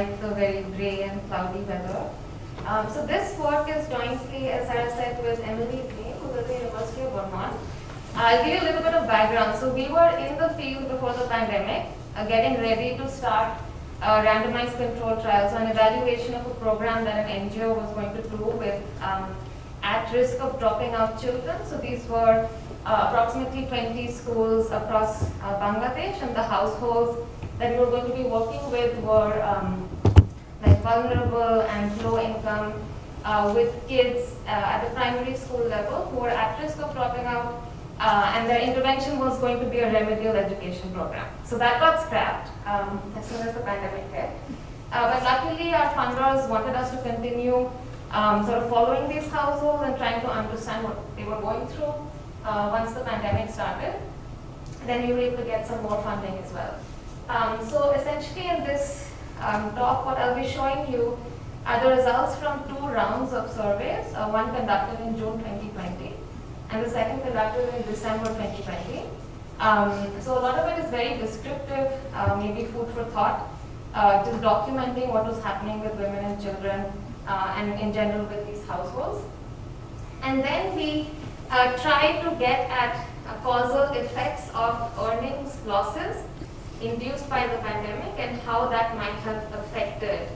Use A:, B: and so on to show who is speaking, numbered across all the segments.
A: despite the very gray and cloudy weather. So this work is jointly, as Sarah said, with Emily Green, who's at the University of Vermont. I'll give you a little bit of background. So we were in the field before the pandemic, getting ready to start randomized control trials on evaluation of a program that an NGO was going to do with at risk of dropping out children. So these were approximately 20 schools across Bangladesh, and the households that we were going to be working with were like vulnerable and low income with kids at the primary school level who were at risk of dropping out, and their intervention was going to be a remedial education program. So that got scrapped as soon as the pandemic hit. But luckily our funders wanted us to continue sort of following these households and trying to understand what they were going through once the pandemic started. Then we were able to get some more funding as well. So essentially in this talk, what I'll be showing you are the results from 2 rounds of surveys, one conducted in June 2020 and the second conducted in December 2020. So a lot of it is very descriptive, maybe food for thought, just documenting what was happening with women and children and in general with these households. And then we try to get at causal effects of earnings losses induced by the pandemic and how that might have affected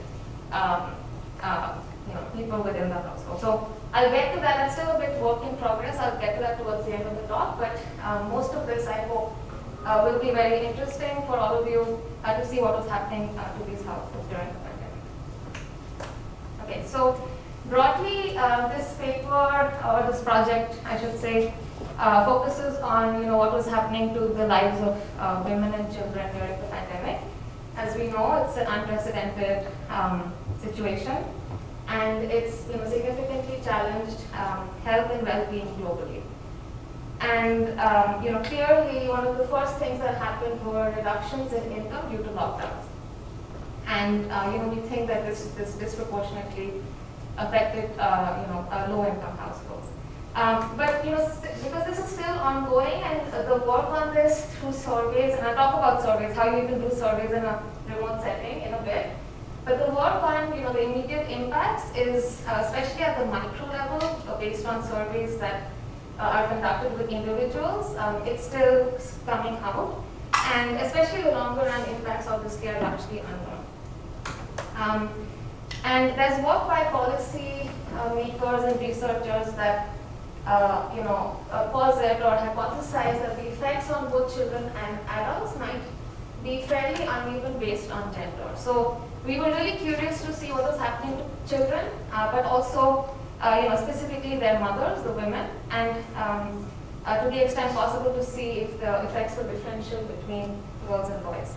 A: people within the household. So I'll get to that. It's still a bit work in progress. I'll get to that towards the end of the talk, but most of this I hope will be very interesting for all of you to see what was happening to these households during the pandemic. Okay, so broadly, this paper, or this project, I should say, focuses on what was happening to the lives of women and children during the pandemic. As we know, it's an unprecedented situation, and it's significantly challenged health and well-being globally. And clearly, one of the first things that happened were reductions in income due to lockdowns. And we think that this disproportionately affected low-income households. But because this is still ongoing, and the work on this through surveys, and I'll talk about surveys, how you can do surveys in a remote setting in a bit. But the work on the immediate impacts is, especially at the micro level, based on surveys that are conducted with individuals, it's still coming out, and especially the longer run impacts obviously are largely unknown. And there's work by policy makers and researchers that posit or hypothesize that the effects on both children and adults might be fairly uneven based on gender. So we were really curious to see what was happening to children, but also specifically their mothers, the women, and to the extent possible to see if the effects were differential between girls and boys.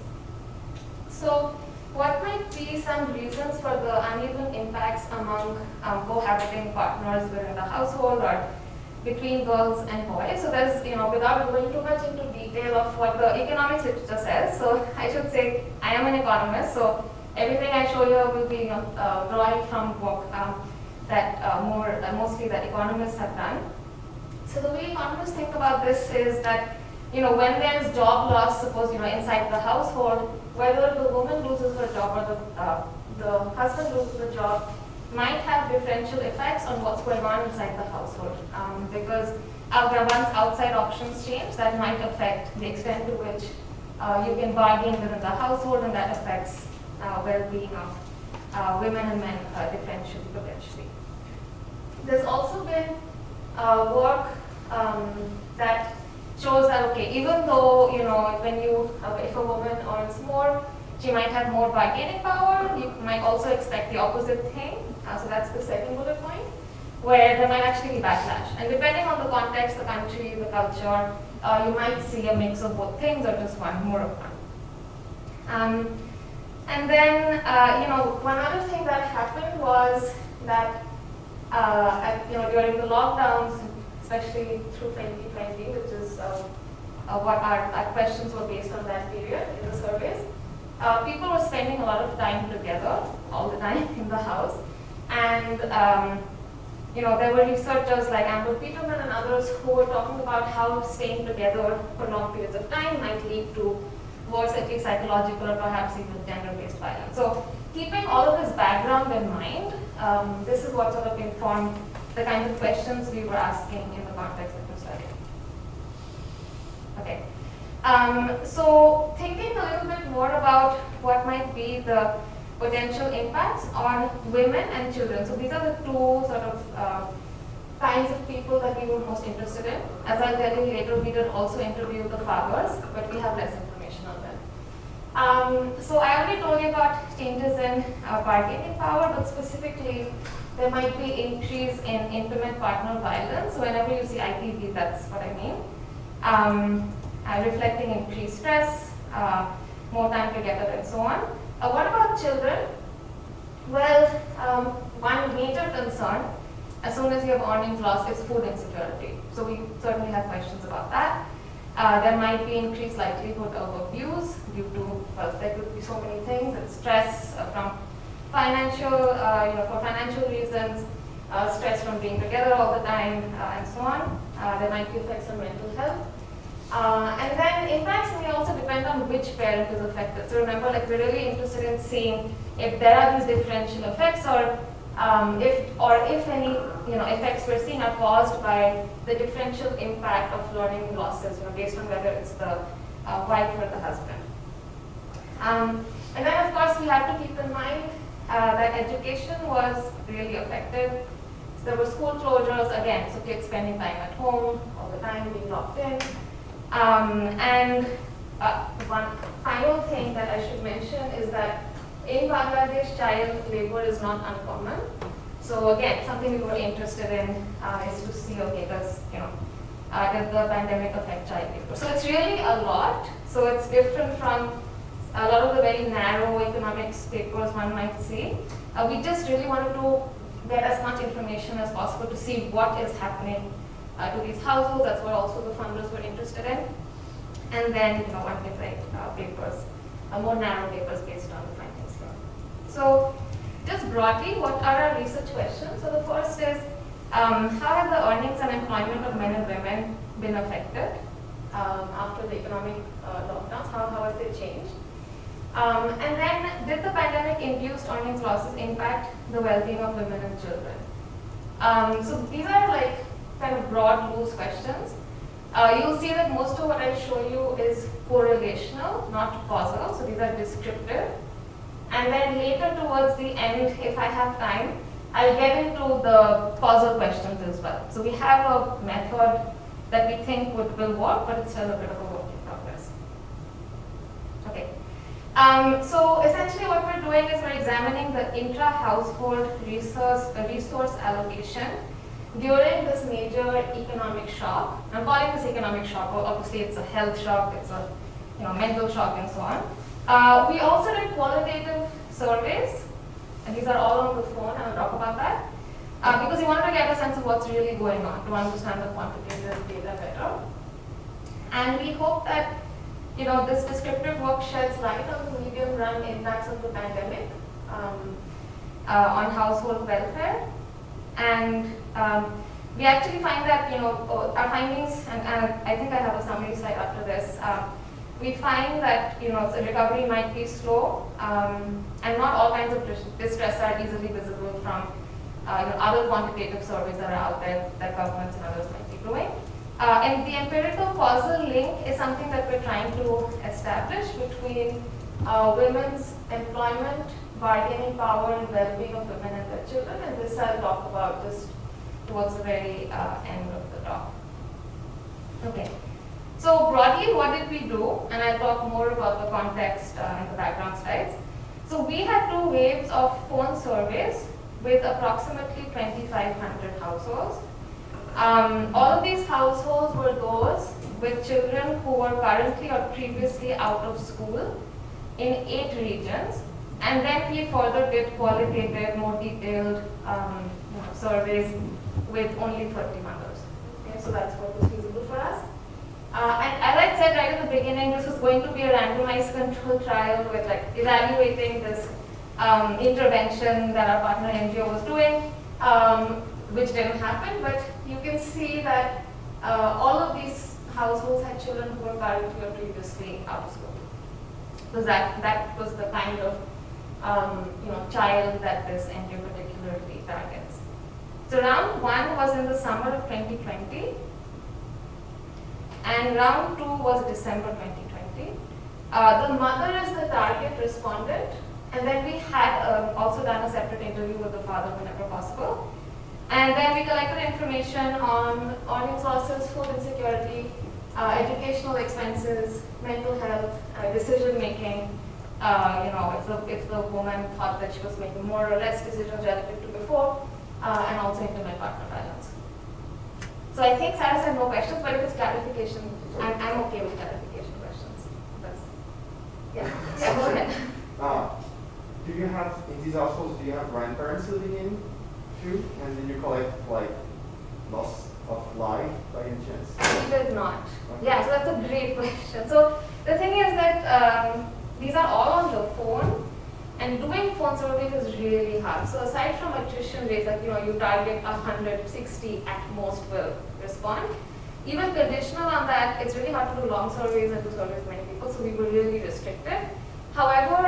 A: So what might be some reasons for the uneven impacts among cohabiting partners within the household or between girls and boys? So there's, without going too much into detail of what the economics literature says, so I should say I am an economist, so everything I show you will be drawing from work that mostly that economists have done. So the way economists think about this is that, when there's job loss, suppose, inside the household, whether the woman loses her job or the husband loses the job, might have differential effects on what's going on inside the household. Because once outside options change, that might affect the extent to which you can bargain within the household, and that affects well-being of women and men differentially, potentially. There's also been work that shows that, okay, even though, if a woman earns more, she might have more bargaining power, you might also expect the opposite thing. So that's the second bullet point, where there might actually be backlash. And depending on the context, the country, the culture, you might see a mix of both things or just one, more of one. And then, one other thing that happened was that, during the lockdowns, especially through 2020, which is what our questions were based on that period in the surveys, people were spending a lot of time together, all the time in the house. And there were researchers like Amber Peterman and others who were talking about how staying together for long periods of time might lead to worse, at least psychological or perhaps even gender-based violence. So keeping all of this background in mind, this is what sort of informed the kinds of questions we were asking in the context of the study. Okay. So thinking a little bit more about what might be the potential impacts on women and children. So these are the two sort of kinds of people that we were most interested in. As I'll tell you later, we did also interview the fathers, but we have less information on them. So I already told you about changes in bargaining power, but specifically there might be increase in intimate partner violence. So whenever you see IPV, that's what I mean. Reflecting increased stress, more time together, and so on. What about children? Well, one major concern, as soon as you have earnings loss, is food insecurity. So we certainly have questions about that. There might be increased likelihood of abuse due to, well, there could be so many things. It's stress from financial, for financial reasons, stress from being together all the time, and so on. There might be effects on mental health. And then impacts may also depend on which parent is affected. So remember, like, we're really interested in seeing if there are these differential effects, or if any effects we're seeing are caused by the differential impact of learning losses, based on whether it's the wife or the husband. And then of course we have to keep in mind that education was really affected. So there were school closures again, so kids spending time at home all the time, being locked in. And one final thing that I should mention is that in Bangladesh, child labor is not uncommon. So again, something we were interested in is to see, okay, does the pandemic affect child labor? So it's really a lot. So it's different from a lot of the very narrow economics papers one might see. We just really wanted to get as much information as possible to see what is happening to these households. That's what also the funders were interested in. And then, one can write papers, more narrow papers based on the findings here. So, just broadly, what are our research questions? So the first is, how have the earnings and employment of men and women been affected after the economic lockdowns? How have they changed? And then, did the pandemic-induced earnings losses impact the well-being of women and children? So these are like kind of broad, loose questions. You'll see that most of what I show you is correlational, not causal. So these are descriptive. And then later towards the end, if I have time, I'll get into the causal questions as well. So we have a method that we think will work, but it's still a bit of a work in progress. Okay. So essentially what we're doing is we're examining the intra-household resource allocation during this major economic shock. I'm calling this economic shock. Obviously it's a health shock, it's a mental shock, and so on. We also did qualitative surveys, and these are all on the phone, and I'll talk about that. Because we wanted to get a sense of what's really going on, to understand the quantitative data better. And we hope that this descriptive work sheds light on the medium-run impacts of the pandemic on household welfare. And we actually find that our findings, and I think I have a summary slide after this. We find that the recovery might be slow, and not all kinds of distress are easily visible from other quantitative surveys that are out there that governments and others might be doing. And the empirical causal link is something that we're trying to establish between women's employment, bargaining power, and well-being of women and their children. And this I'll talk about just towards the very end of the talk. Okay. So broadly, what did we do? And I'll talk more about the context in the background slides. So we had 2 waves of phone surveys with approximately 2,500 households. All of these households were those with children who were currently or previously out of school in 8 regions. And then we further did qualitative, more detailed surveys with only 30 mothers. Okay, so that's what was feasible for us. And as I said right at the beginning, this was going to be a randomized control trial with evaluating this intervention that our partner NGO was doing, which didn't happen. But you can see that all of these households had children who were currently or previously out of school. So that was the kind of child that this NGO particularly targets. So round 1 was in the summer of 2020, and round 2 was December 2020. The mother is the target respondent, and then we had also done a separate interview with the father whenever possible. And then we collected information on earnings losses, food insecurity, educational expenses, mental health, decision making. If the woman thought that she was making more or less decisions relative to before, and also intimate partner violence. So I think Sarah had no questions, but if it's clarification, I'm okay with clarification questions. Yeah, go ahead.
B: Do you have, in these households, do you have grandparents living in too? And then you collect like loss of life by any chance?
A: We did not. Okay. Yeah, so that's a great question. So the thing is that these are all on the phone, and doing phone surveys is really hard. So aside from attrition rates, like you target 160 at most will respond. Even conditional on that, it's really hard to do long surveys and to survey many people, so we were really restricted. However,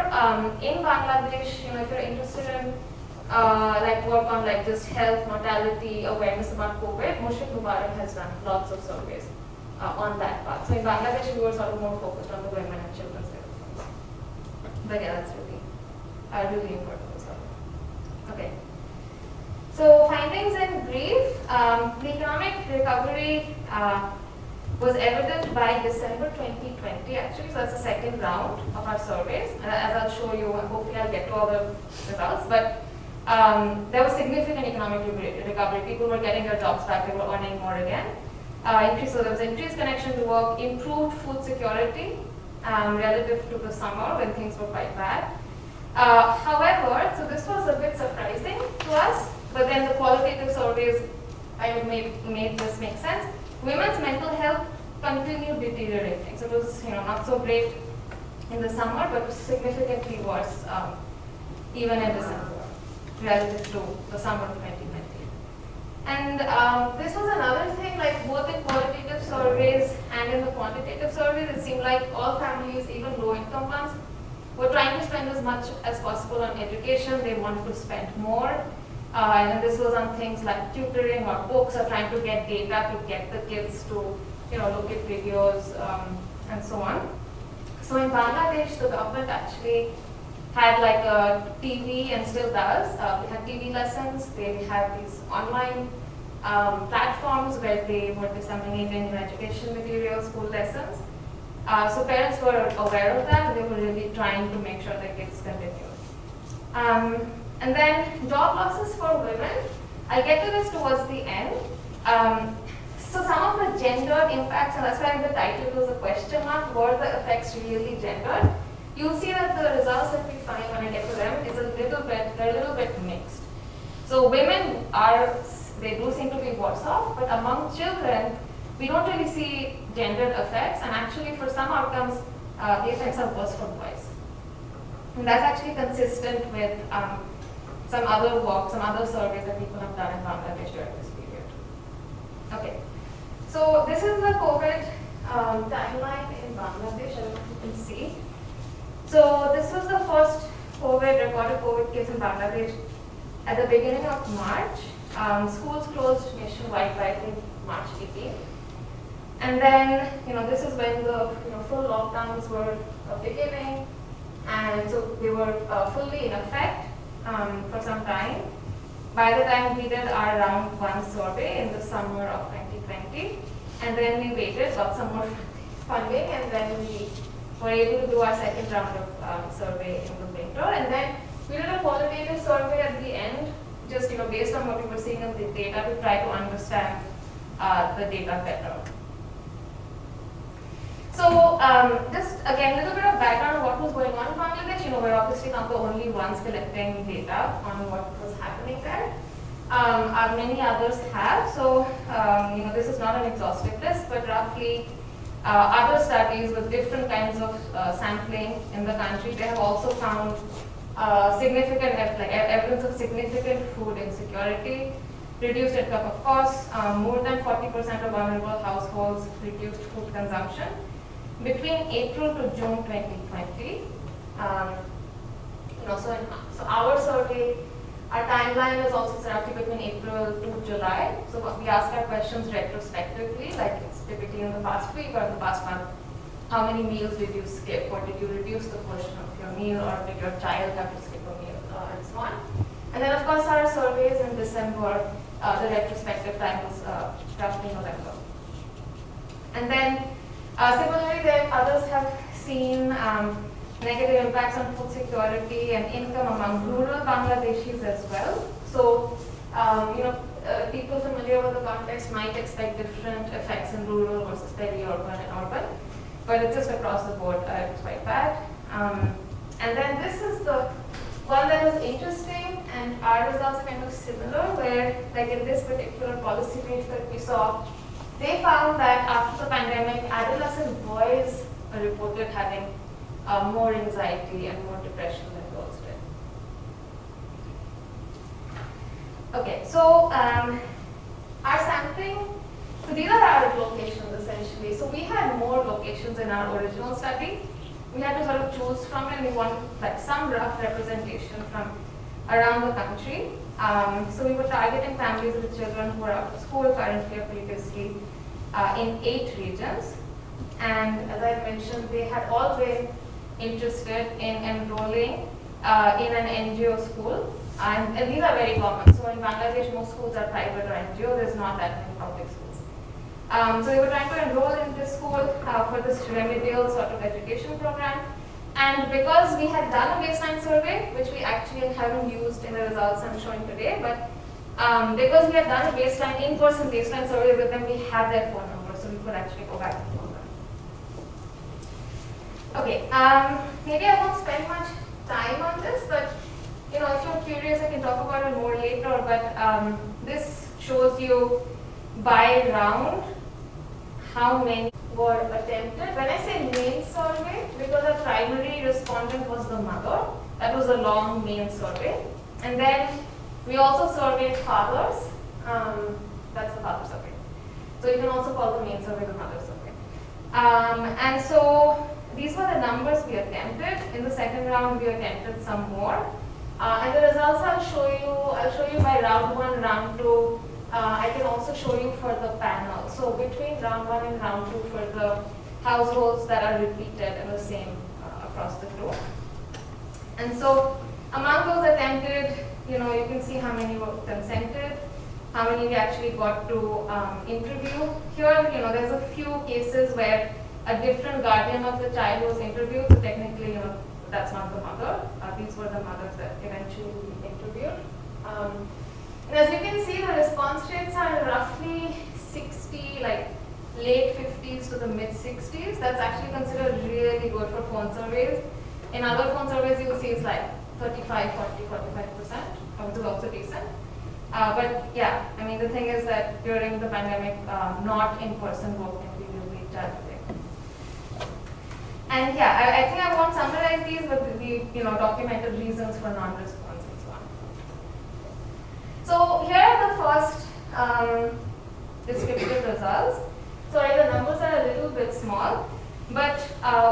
A: in Bangladesh, if you're interested in work on just health, mortality, awareness about COVID, Mushfiq Mubarak has done lots of surveys on that part. So in Bangladesh, we were sort of more focused on the women and children's development. But yeah, that's really important as well. Okay. So findings in brief, the economic recovery was evident by December 2020 actually, so that's the second round of our surveys. As I'll show you, hopefully I'll get to all the results, but there was significant economic recovery. People were getting their jobs back, they were earning more again. So there was increased connection to work, improved food security relative to the summer when things were quite bad. However, so this was a bit surprising to us, but then the qualitative surveys kind of made this make sense. Women's mental health continued deteriorating. So it was not so great in the summer, but was significantly worse even in December relative to the summer of 2020. And this was another thing, both in qualitative surveys and in the quantitative surveys, it seemed like all families, even low-income ones, were trying to spend as much as possible on education. They wanted to spend more. And then this was on things like tutoring or books, or trying to get data to get the kids to look at videos and so on. So in Bangladesh, the government actually had a TV, and still does. They had TV lessons. They have these online platforms where they were disseminating education materials, school lessons. So parents were aware of that, and they were really trying to make sure their kids continued. And then job losses for women. I'll get to this towards the end. So some of the gendered impacts, and that's why in the title it was a question mark, were the effects really gendered? You'll see that the results that we find when I get to them is they're a little bit mixed. So women they do seem to be worse off, but among children, we don't really see gendered effects, and actually for some outcomes, the effects are worse for boys. And that's actually consistent with some other work, some other surveys that people have done in Bangladesh during this period. Okay, so this is the COVID timeline in Bangladesh. I don't know if you can see. So this was the first recorded COVID case in Bangladesh at the beginning of March. Schools closed nationwide by March 18th. And then, this is when the full lockdowns were beginning, and so they were fully in effect for some time. By the time we did our round 1 survey in the summer of 2020, and then we waited, got some more funding, and then we were able to do our second round of survey in the winter. And then we did a qualitative survey at the end, just based on what we were seeing in the data, to try to understand the data better. So just again, a little bit of background on what was going on in Bangladesh. We're obviously not the only ones collecting data on what was happening there. Many others have. So this is not an exhaustive list, but roughly other studies with different kinds of sampling in the country, they have also found significant evidence of significant food insecurity, reduced income of course, more than 40% of vulnerable households reduced food consumption. Between April to June 2020, So our survey, our timeline is also roughly between April to July. So we ask our questions retrospectively, like it's typically in the past week or in the past month. How many meals did you skip, or did you reduce the portion of your meal, or did your child have to skip a meal, and so on. And then of course our surveys in December, the retrospective time was roughly November. And then similarly, others have seen negative impacts on food security and income among rural Bangladeshis as well. So, people familiar with the context might expect different effects in rural versus peri-urban and urban, but it's just across the board, it's quite bad. And then this is the one that was interesting, and our results are kind of similar, where like in this particular policy brief that we saw, they found that after the pandemic, adolescent boys are reported having more anxiety and more depression than girls did. Okay, so our sampling, so these are our locations essentially. So we had more locations in our original study. We had to sort of choose from it, and we wanted like some rough representation from around the country. So we were targeting families with children who are out of school currently or previously in 8 regions. And as I mentioned, they had all been interested in enrolling in an NGO school. And these are very common. So in Bangladesh, most schools are private or NGO. There's not that many public schools. So we were trying to enroll in this school for this remedial sort of education program. And because we had done a baseline survey, which we actually haven't used in the results I'm showing today, but because we had done a baseline, in-person baseline survey with them, we had their phone number, so we could actually go back and phone them. Okay, maybe I won't spend much time on this, but if you're curious, I can talk about it more later, but this shows you by round how many were attempted. When I say main survey, because the primary respondent was the mother, that was a long main survey. And then we also surveyed fathers, that's the father survey. So you can also call the main survey the mother survey. And so these were the numbers we attempted. In the second round, we attempted some more. And the results I'll show you by round 1, round 2. I can also show you for the panel. So between round 1 and round 2 for the households that are repeated and the same across the group. And so among those attempted, you can see how many were consented, how many we actually got to interview. Here, there's a few cases where a different guardian of the child was interviewed, so technically, that's not the mother. These were the mothers that eventually we interviewed. And as you can see, the response rates are roughly 60, like late 50s to the mid 60s. That's actually considered really good for phone surveys. In other phone surveys, you will see it's like 35, 40, 45%, which is also decent. But yeah, I mean, the thing is that during the pandemic, not in-person work can be really challenging. And yeah, I think I won't summarize these, but we documented reasons for non-response and so on. So here are the first descriptive results. Sorry, the numbers are a little bit small, but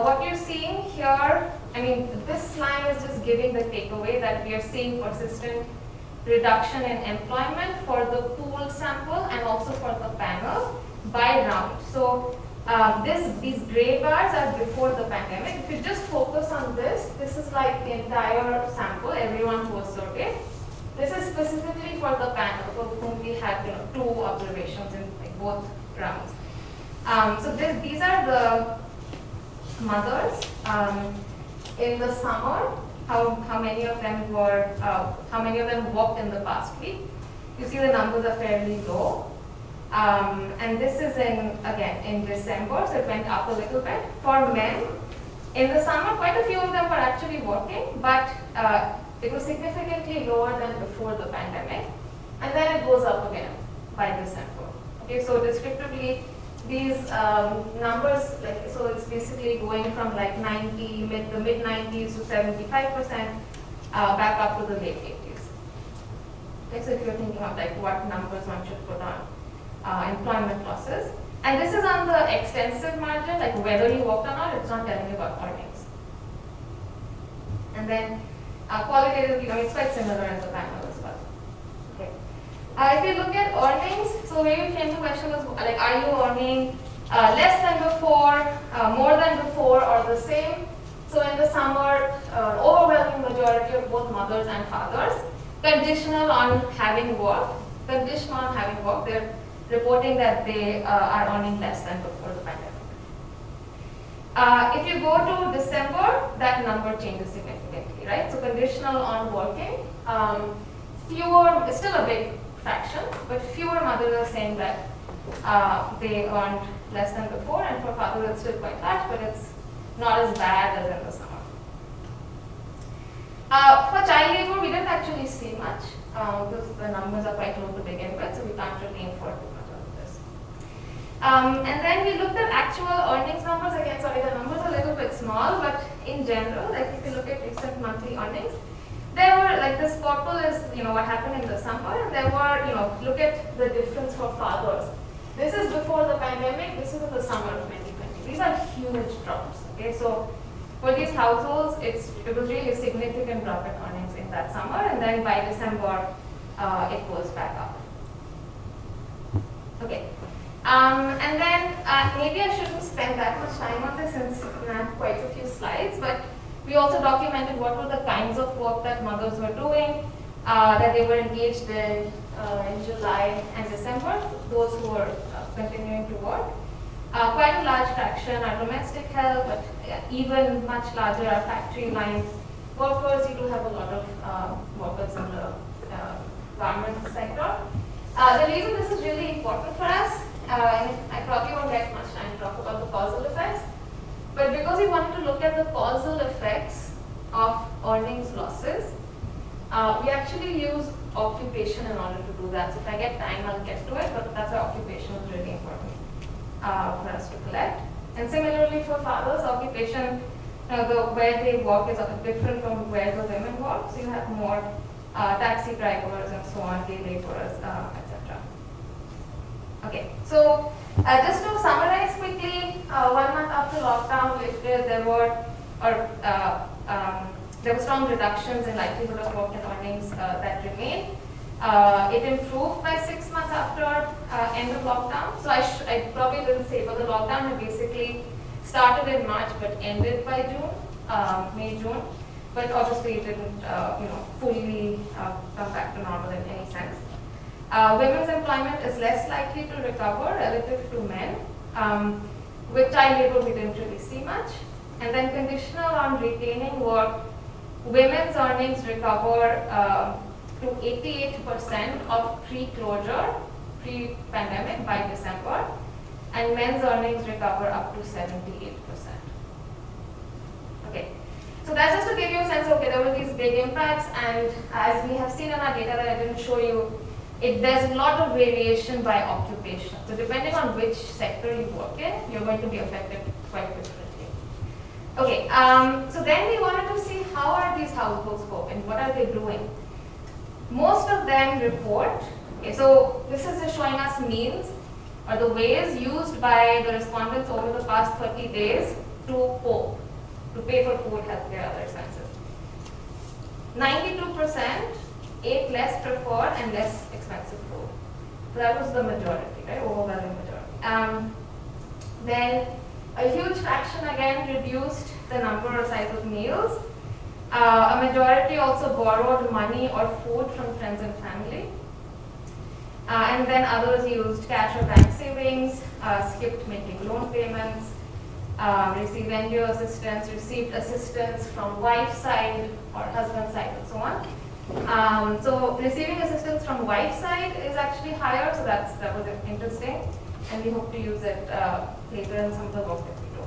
A: what you're seeing here, I mean, this line is just giving the takeaway that we are seeing persistent reduction in employment for the pooled sample and also for the panel by round. So these gray bars are before the pandemic. If you just focus on this is like the entire sample, everyone who was surveyed. This is specifically for the panel, for whom we had 2 observations in like both rounds. So these are the mothers. In the summer, how many of them walked in the past week. You see the numbers are fairly low. And this is in December, so it went up a little bit. For men, in the summer, quite a few of them were actually working, but it was significantly lower than before the pandemic. And then it goes up again by December. Okay, so descriptively, these numbers, so it's basically going from like the mid 90s to 75%, back up to the late 80s. Okay, so if you're thinking of like what numbers one should put on employment losses. And this is on the extensive margin, like whether you worked or not, it's not telling you about earnings. And then qualitatively, it's quite similar in the panel as well. Okay. If you look at earnings, so where we came to question was like, are you earning less than before, more than before, or the same? So in the summer, overwhelming majority of both mothers and fathers, conditional on having work, they're reporting that they are earning less than before the pandemic. If you go to December, that number changes significantly, right? So conditional on working, fewer, it's still a big fraction, but fewer mothers are saying that they earned less than before, and for fathers it's still quite large, but it's not as bad as in the summer. For child labor, we didn't actually see much because the numbers are quite low to begin with, so we can't really infer too much out of this. And then we looked at actual earnings numbers. Again, sorry, the numbers are a little bit small, but in general, like if you look at recent monthly earnings, there were, like this purple is, what happened in the summer, and there were, look at the difference for fathers. This is before the pandemic, this is in the summer of 2020. These are huge drops, okay? So for these households, it was really a significant drop in earnings in that summer, and then by December, it goes back up. Okay. And then maybe I shouldn't spend that much time on this since I have quite a few slides, but we also documented what were the kinds of work that mothers were doing, that they were engaged in July and December, those who were continuing to work. Quite a large fraction are domestic help, but even much larger are factory line workers. You do have a lot of workers in the garment sector. The reason this is really important for us, and I probably won't get much time to talk about the causal effects, but because we wanted to look at the causal effects of earnings losses, we actually use occupation in order to do that. So if I get time, I'll get to it, but that's why occupation is really important for us to collect. And similarly for fathers, occupation, where they work is different from where the women work. So you have more taxi drivers and so on, day laborers, etc. Okay, so just to summarize quickly, 1 month after lockdown lifted, there were strong reductions in likelihood of work and earnings that remained. It improved by 6 months after end of lockdown. So I probably didn't say, but the lockdown had basically started in March but ended by June, May, June. But obviously it didn't fully come back to normal in any sense. Women's employment is less likely to recover relative to men. With child labor, we didn't really see much. And then conditional on retaining work, women's earnings recover to 88% of pre-closure, pre-pandemic by December, and men's earnings recover up to 78%. Okay, so that's just to give you a sense, okay, there were these big impacts, and as we have seen in our data that I didn't show you, there's a lot of variation by occupation. So depending on which sector you work in, you're going to be affected quite differently. Okay, so then we wanted to see how are these households coping, what are they doing? Most of them report, okay, so this is just showing us means or the ways used by the respondents over the past 30 days to cope, to pay for food, healthcare, other expenses. 92% ate less preferred and less expensive food. So that was the majority, right? Overwhelming majority. Then a huge fraction again reduced the number or size of meals. A majority also borrowed money or food from friends and family. And then others used cash or bank savings, skipped making loan payments, received NGO assistance, received assistance from wife's side or husband's side, and so on. So receiving assistance from wife's side is actually higher, so that was interesting, and we hope to use it later in some of the work that we do.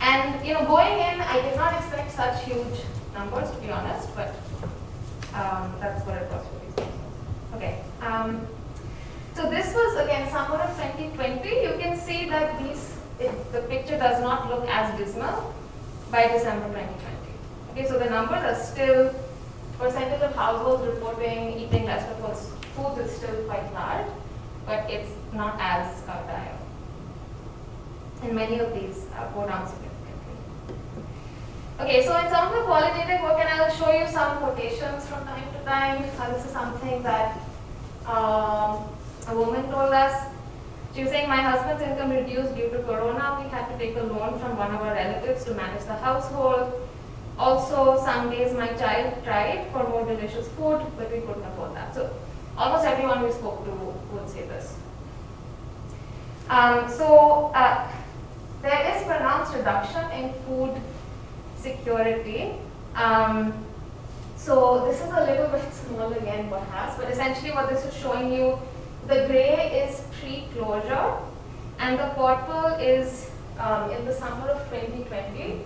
A: And going in, I did not expect such huge numbers, to be honest, but that's what it was for these numbers. Okay. So this was again summer of 2020. You can see that the picture does not look as dismal by December 2020. Okay, so the numbers are still, percentage of households reporting eating less preferred food is still quite large, but it's not as dire. And many of these go down significantly. Okay, so in some of the qualitative work, and I will show you some quotations from time to time. This is something that a woman told us. She was saying, my husband's income reduced due to corona. We had to take a loan from one of our relatives to manage the household. Also, some days my child tried for more delicious food, but we couldn't afford that. So almost everyone we spoke to would say this. There is pronounced reduction in food security. So this is a little bit small again perhaps, but essentially what this is showing you, the gray is pre-closure and the purple is in the summer of 2020.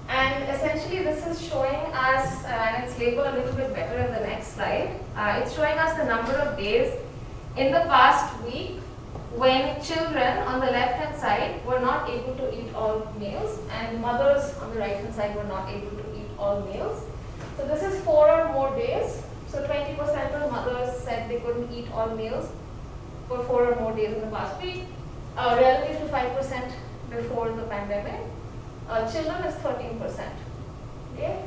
A: And essentially this is showing us, and it's labeled a little bit better in the next slide, it's showing us the number of days in the past week when children on the left hand side were not able to eat all meals and mothers on the right hand side were not able to eat all meals. So this is 4 or more days. So 20% of mothers said they couldn't eat all meals for 4 or more days in the past week, relative to 5% before the pandemic. Children is 13%. Okay?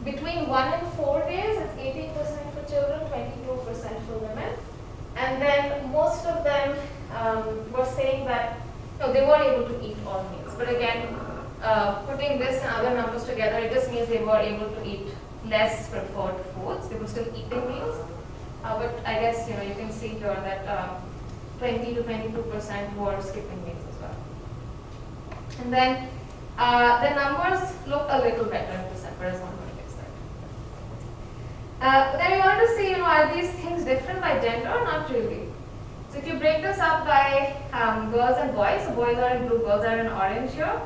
A: Between 1 and 4 days, it's 18% for children, 22% for women. And then most of them were saying that no, they were able to eat all meals. But again, putting this and other numbers together, it just means they were able to eat less preferred foods. They were still eating meals. But I guess you can see here that 20 to 22% were skipping meals as well. And then the numbers look a little better in December as one would expect. Then we want to see, are these things different by gender? Not really. So if you break this up by girls and boys, so boys are in blue, girls are in orange here,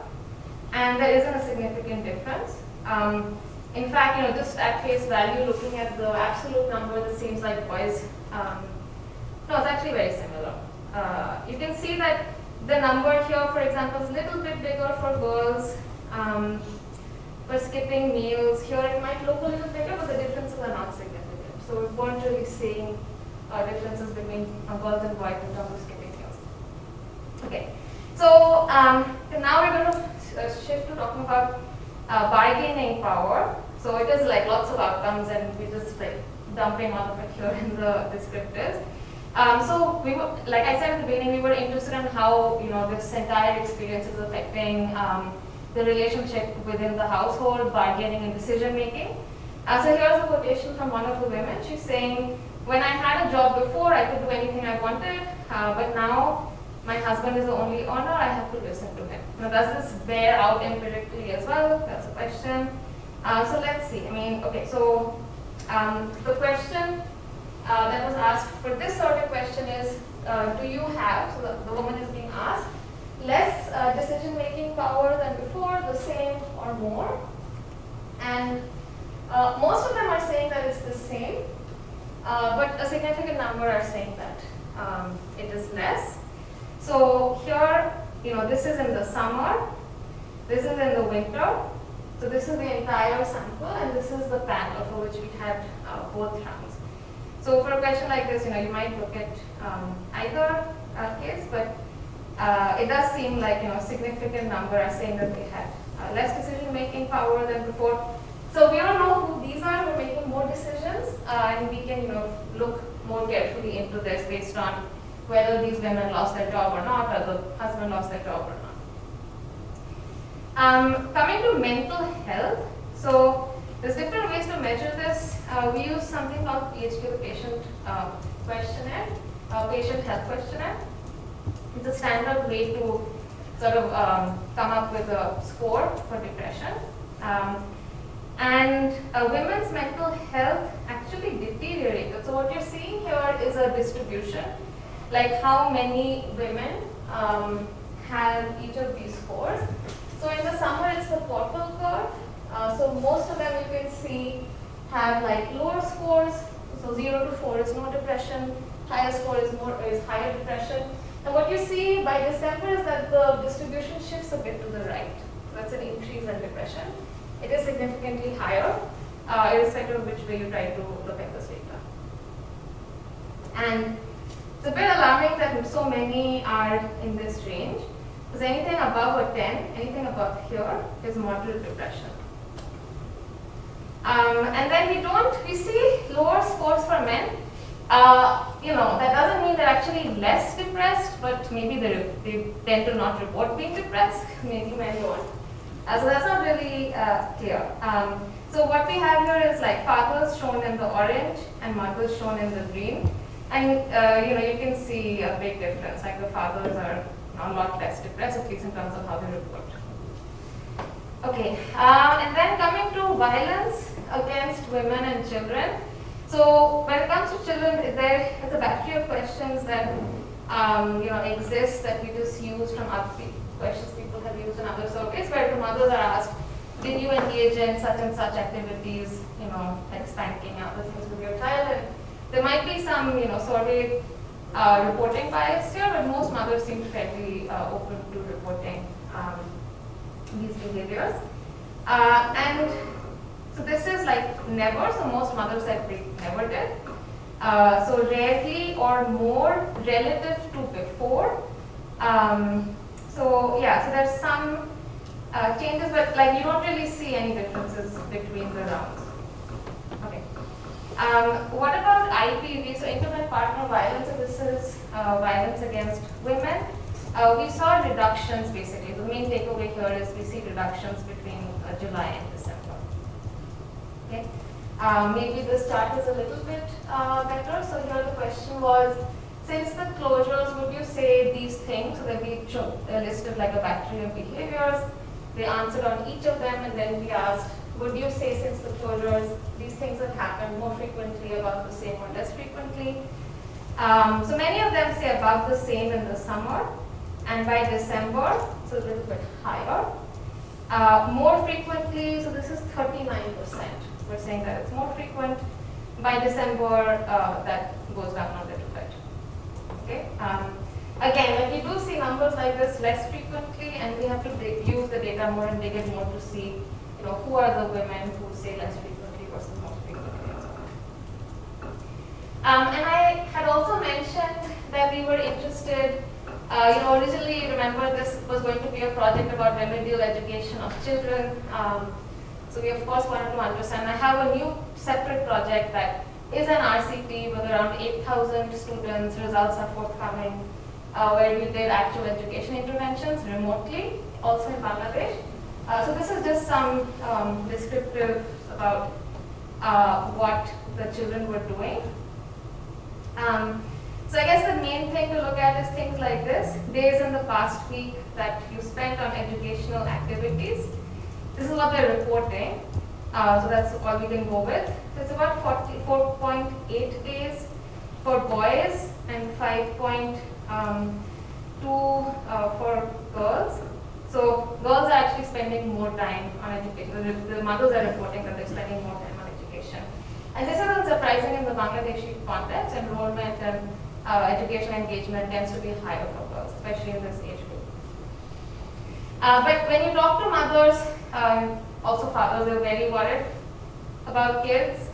A: and there isn't a significant difference. In fact, just at face value, looking at the absolute number, this seems like boys. No, it's actually very similar. You can see that the number here, for example, is a little bit bigger for girls. For skipping meals, here it might look a little bigger, but the differences are not significant. So we weren't really seeing differences between girls and boys in terms of skipping meals. Okay, so now we're going to shift to talking about bargaining power. So it is like lots of outcomes, and we're just like dumping all of it here in the descriptives. So we were, like I said at the beginning, we were interested in how this entire experience is affecting the relationship within the household, bargaining and decision making. So here's a quotation from one of the women. She's saying, "When I had a job before, I could do anything I wanted, but now my husband is the only owner. I have to listen to him." Now, does this bear out empirically as well? That's a question. So let's see. Okay. So the question that was asked for this sort of question is, do you have, so the woman is being asked, less decision-making power than before, the same or more? And most of them are saying that it's the same, but a significant number are saying that it is less. So here, this is in the summer, this is in the winter, so this is the entire sample, and this is the panel for which we had both rounds. So for a question like this, you might look at either case, but it does seem like a significant number are saying that they had less decision-making power than before. So we don't know who these are who are making more decisions, and we can look more carefully into this based on whether these women lost their job or not, or the husband lost their job or not. Coming to mental health, so there's different ways to measure this. We use something called PHQ, the patient questionnaire, patient health questionnaire. It's a standard way to sort of come up with a score for depression. And women's mental health actually deteriorated. So what you're seeing here is a distribution, like how many women have each of these scores. So in the summer, it's the purple curve. So most of them you can see have like lower scores. So 0 to 4 is no depression. Higher score is higher depression. And what you see by December is that the distribution shifts a bit to the right. That's an increase in depression. It is significantly higher, irrespective of which way you try to look at this data. And it's a bit alarming that so many are in this range. Because anything above a 10, anything above here is moderate depression. And then we see lower scores for men. That doesn't mean they're actually less depressed, but maybe they tend to not report being depressed. Maybe men don't. So that's not really clear. So what we have here is like fathers shown in the orange and mothers shown in the green. And you can see a big difference. Like the fathers are a lot less depressed, at least in terms of how they report. Okay, and then coming to violence against women and children. So when it comes to children, there is a battery of questions that exist that we just use from other questions people have used in other surveys, where the mothers are asked, did you engage in such and such activities, like spanking and other things with your child? And there might be some, survey reporting bias here, but most mothers seem fairly open to reporting these behaviors. And so this is like never, so most mothers said they never did. So rarely or more relative to before. So there's some changes, but like you don't really see any differences between the rounds. Okay. What about IPV, so intimate partner violence? So this is violence against women. We saw reductions basically. The main takeaway here is we see reductions between July and December. Okay. Maybe this chart is a little bit better. So here the question was, since the closures, would you say these things? So that we listed like a battery of behaviors. They answered on each of them, and then we asked, would you say since the closures, these things have happened more frequently, about the same, or less frequently? So many of them say above the same in the summer, and by December, so a little bit higher. More frequently, so this is 39%. We're saying that it's more frequent. By December, that goes down a little bit. Okay. Again, when we do see numbers like this less frequently, and we have to use the data more and dig it more to see, who are the women who say less frequently versus more frequently. And I had also mentioned that we were interested. Originally, remember this was going to be a project about remedial education of children. So we of course wanted to understand. I have a new separate project that is an RCT with around 8,000 students. Results are forthcoming, where we did actual education interventions remotely, also in Bangladesh. So this is just some descriptive about what the children were doing. So I guess the main thing to look at is things like this, days in the past week that you spent on educational activities. This is what they're reporting, so that's all we can go with. So it's about 44.8 days for boys and 5.2 for girls. So girls are actually spending more time on education. The mothers are reporting that they're spending more time on education. And this isn't surprising in the Bangladeshi context. Enrollment and education engagement tends to be higher for girls, especially in this age group. But when you talk to mothers, also fathers, they're very worried about kids.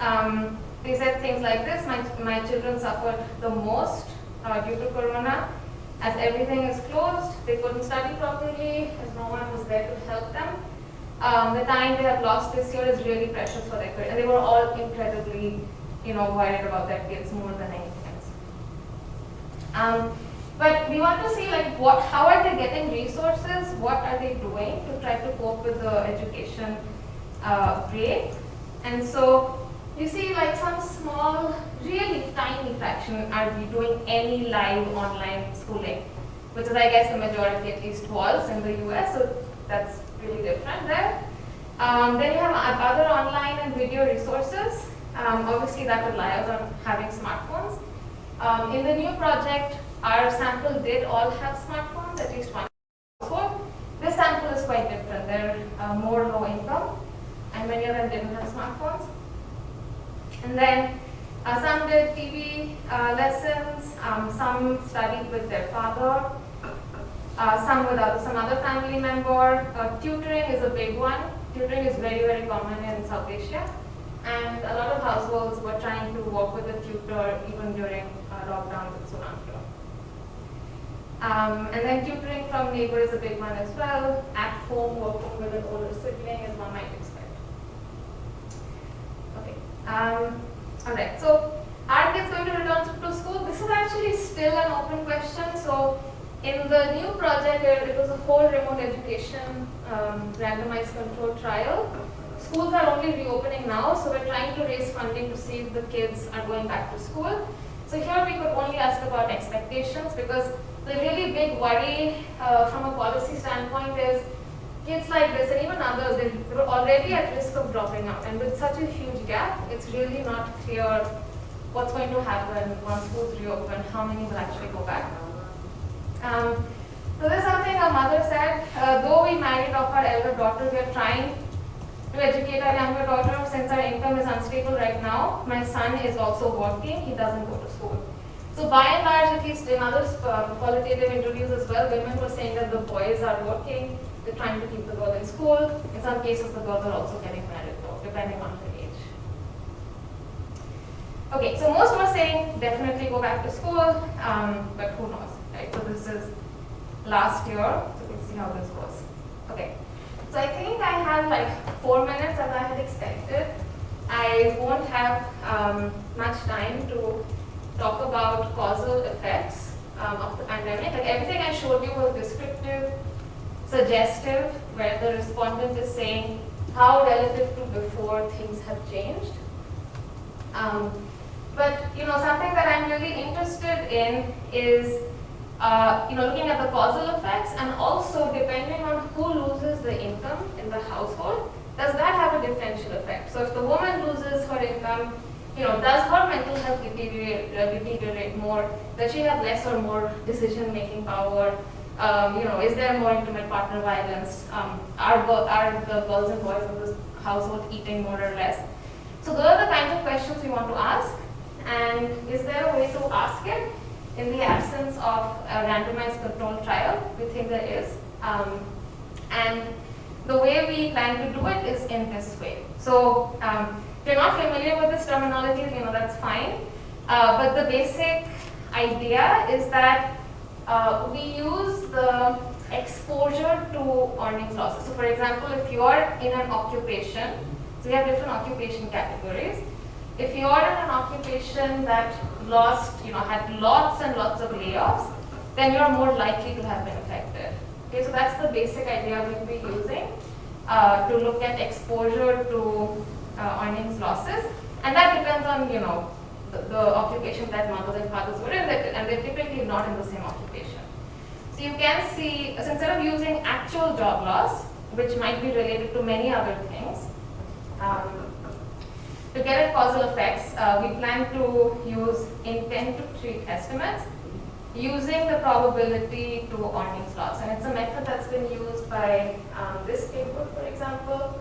A: They said things like this: my children suffered the most due to corona, as everything is closed. They couldn't study properly, as no one was there to help them. The time they have lost this year is really precious for their kids, and they were all incredibly, worried about their kids more than anything else. But we want to see how are they getting resources? What are they doing to try to cope with the education break? And so you see some small, really tiny fraction are we doing any live online schooling, which is I guess the majority at least was in the US, so that's really different there. Then you have other online and video resources. Obviously that would rely on having smartphones. In the new project, our sample did all have smartphones, at least one household. This sample is quite different. They're more low income, and many of them didn't have smartphones. And then some did TV lessons, some studied with their father, some with some other family member. Tutoring is a big one. Tutoring is very, very common in South Asia. And a lot of households were trying to work with a tutor even during lockdown with Sri Lanka. And then tutoring from neighbor is a big one as well. At home, working with an older sibling is one might expect. Okay. All right. So, are kids going to return to school? This is actually still an open question. So, in the new project, it was a whole remote education randomized controlled trial. Schools are only reopening now, so we're trying to raise funding to see if the kids are going back to school. So here we could only ask about expectations, because the really big worry from a policy standpoint is kids like this and even others, they were already at risk of dropping out. And with such a huge gap, it's really not clear what's going to happen once schools reopen, how many will actually go back. So there's something our mother said, though we married off our elder daughter, we are trying to educate our younger daughter. Since our income is unstable right now, my son is also working, he doesn't go to school. So by and large, at least in other qualitative interviews as well, women were saying that the boys are working, they're trying to keep the girl in school. In some cases, the girls are also getting married though, depending on her age. Okay, so most were saying definitely go back to school, but who knows, right? So this is last year, so we'll see how this goes. Okay. So I think I have like 4 minutes as I had expected. I won't have much time to talk about causal effects of the pandemic. Like everything I showed you was descriptive, suggestive, where the respondent is saying how relative to before things have changed. But something that I'm really interested in is looking at the causal effects, and also depending on who loses the income in the household, does that have a differential effect? So if the woman loses her income, does her mental health deteriorate more? Does she have less or more decision-making power? Is there more intimate partner violence? Are the girls and boys in this household eating more or less? So those are the kinds of questions we want to ask. And is there a way to ask it? In the absence of a randomized controlled trial, we think there is. And the way we plan to do it is in this way. So if you're not familiar with this terminology, that's fine. But the basic idea is that we use the exposure to earnings losses. So for example, if you're in an occupation, so we have different occupation categories. If you're in an occupation that had lots and lots of layoffs, then you're more likely to have been affected. Okay, so that's the basic idea we'll be using to look at exposure to earnings losses, and that depends on the occupation that mothers and fathers were in, and they're typically not in the same occupation. So you can see, so instead of using actual job loss, which might be related to many other things, to get at causal effects, we plan to use intent to treat estimates using the probability to earnings loss. And it's a method that's been used by this paper, for example.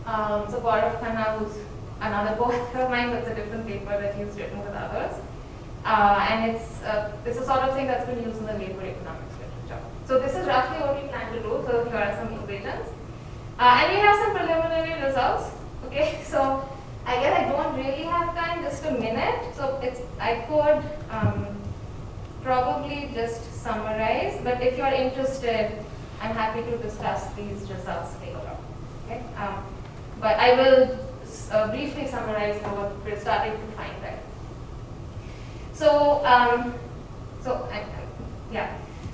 A: So Gaurav Khanna, who's another co-author of mine, that's a different paper that he's written with others. And it's a sort of thing that's been used in the labor economics literature. So this is roughly what we plan to do. So here are some equations. And we have some preliminary results. Okay, so I guess I don't really have time, just a minute. So I could probably just summarize, but if you're interested, I'm happy to discuss these results later. Okay? But I will briefly summarize what we're starting to find there. So,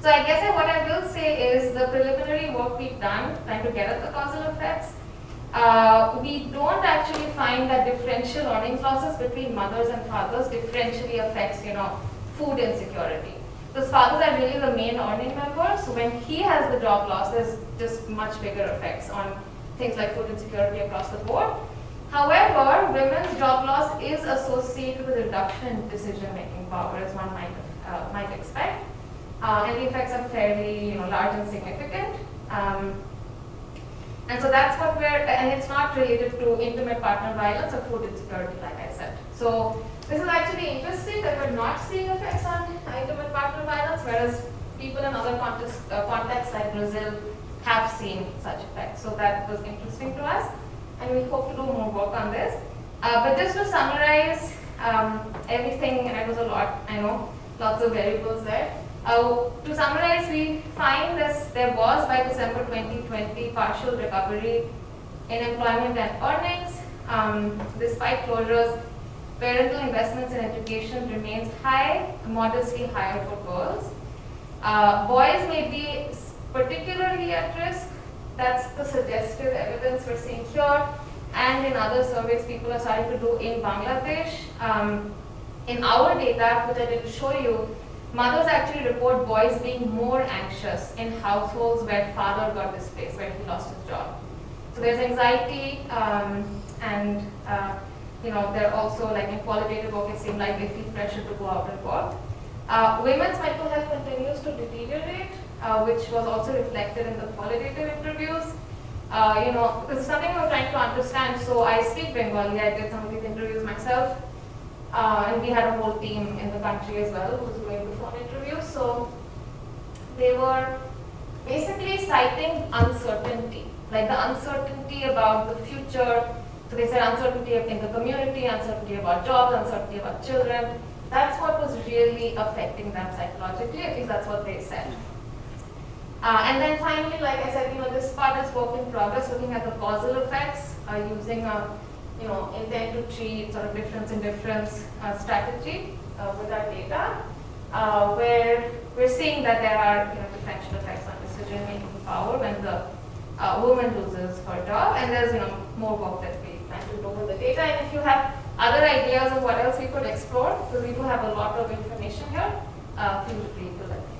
A: So I guess what I will say is the preliminary work we've done, trying to get at the causal effects, we don't actually find that differential earnings losses between mothers and fathers differentially affects, food insecurity. Because fathers are really the main earning members, so when he has the job loss, there's just much bigger effects on things like food insecurity across the board. However, women's job loss is associated with reduction in decision-making power, as one might expect, and the effects are fairly, large and significant. And so that's what and it's not related to intimate partner violence or food insecurity, like I said. So this is actually interesting that we're not seeing effects on intimate partner violence, whereas people in other contexts like Brazil have seen such effects. So that was interesting to us, and we hope to do more work on this. But just to summarize everything, and it was a lot, I know, lots of variables there. To summarize, we find there was by December 2020 partial recovery in employment and earnings. Despite closures, parental investments in education remains high, modestly higher for girls. Boys may be particularly at risk. That's the suggestive evidence we're seeing here. And in other surveys people are starting to do in Bangladesh. In our data, which I didn't show you, mothers actually report boys being more anxious in households where father got displaced, where he lost his job. So there's anxiety, and they're also like in qualitative work, it seems like they feel pressure to go out and work. Women's mental health continues to deteriorate, which was also reflected in the qualitative interviews. This is something we're trying to understand. So I speak Bengali, I did some of these interviews myself. And we had a whole team in the country as well who was doing the phone interviews. So they were basically citing uncertainty, like the uncertainty about the future. So they said uncertainty in the community, uncertainty about jobs, uncertainty about children. That's what was really affecting them psychologically. At least that's what they said. And then finally, like I said, this part is work in progress, looking at the causal effects, using a intent to treat, sort of difference in difference strategy with our data, where we're seeing that there are differential effects on decision-making power when the woman loses her job, and there's more work that we plan to do with the data. And if you have other ideas of what else we could explore, because we do have a lot of information here, feel free to let me know.